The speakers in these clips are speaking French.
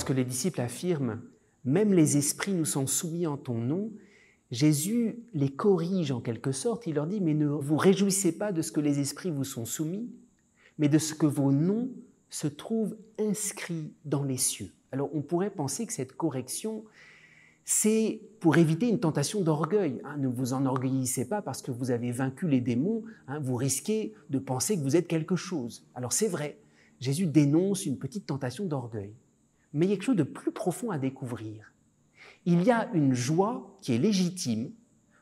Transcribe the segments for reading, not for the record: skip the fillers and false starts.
lorsque les disciples affirment « Même les esprits nous sont soumis en ton nom », Jésus les corrige en quelque sorte. Il leur dit « Mais ne vous réjouissez pas de ce que les esprits vous sont soumis, mais de ce que vos noms se trouvent inscrits dans les cieux. » Alors on pourrait penser que cette correction, c'est pour éviter une tentation d'orgueil. Ne vous enorgueillissez pas parce que vous avez vaincu les démons, vous risquez de penser que vous êtes quelque chose. Alors c'est vrai, Jésus dénonce une petite tentation d'orgueil. Mais il y a quelque chose de plus profond à découvrir. Il y a une joie qui est légitime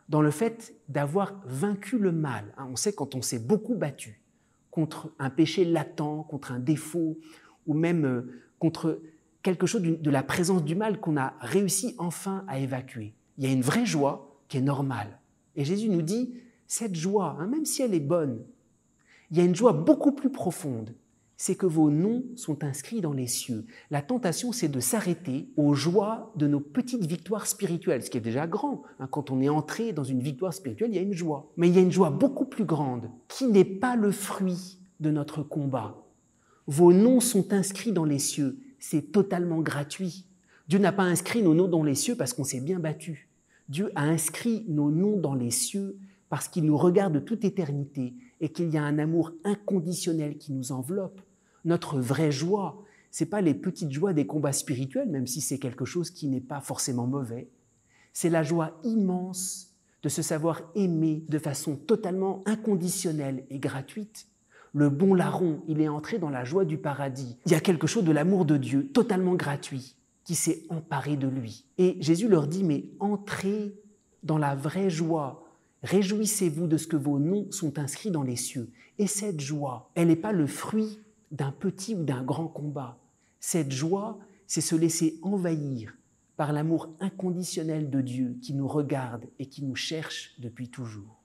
dans le fait d'avoir vaincu le mal. On sait quand on s'est beaucoup battu contre un péché latent, contre un défaut, ou même contre quelque chose de la présence du mal qu'on a réussi enfin à évacuer. Il y a une vraie joie qui est normale. Et Jésus nous dit, cette joie, même si elle est bonne, il y a une joie beaucoup plus profonde, c'est que vos noms sont inscrits dans les cieux. La tentation, c'est de s'arrêter aux joies de nos petites victoires spirituelles, ce qui est déjà grand. Quand on est entré dans une victoire spirituelle, il y a une joie. Mais il y a une joie beaucoup plus grande, qui n'est pas le fruit de notre combat. Vos noms sont inscrits dans les cieux. C'est totalement gratuit. Dieu n'a pas inscrit nos noms dans les cieux parce qu'on s'est bien battu. Dieu a inscrit nos noms dans les cieux parce qu'il nous regarde de toute éternité et qu'il y a un amour inconditionnel qui nous enveloppe. Notre vraie joie, ce n'est pas les petites joies des combats spirituels, même si c'est quelque chose qui n'est pas forcément mauvais. C'est la joie immense de se savoir aimer de façon totalement inconditionnelle et gratuite. Le bon larron, il est entré dans la joie du paradis. Il y a quelque chose de l'amour de Dieu, totalement gratuit, qui s'est emparé de lui. Et Jésus leur dit, mais entrez dans la vraie joie. Réjouissez-vous de ce que vos noms sont inscrits dans les cieux. Et cette joie, elle n'est pas le fruit d'un petit ou d'un grand combat. Cette joie, c'est se laisser envahir par l'amour inconditionnel de Dieu qui nous regarde et qui nous cherche depuis toujours.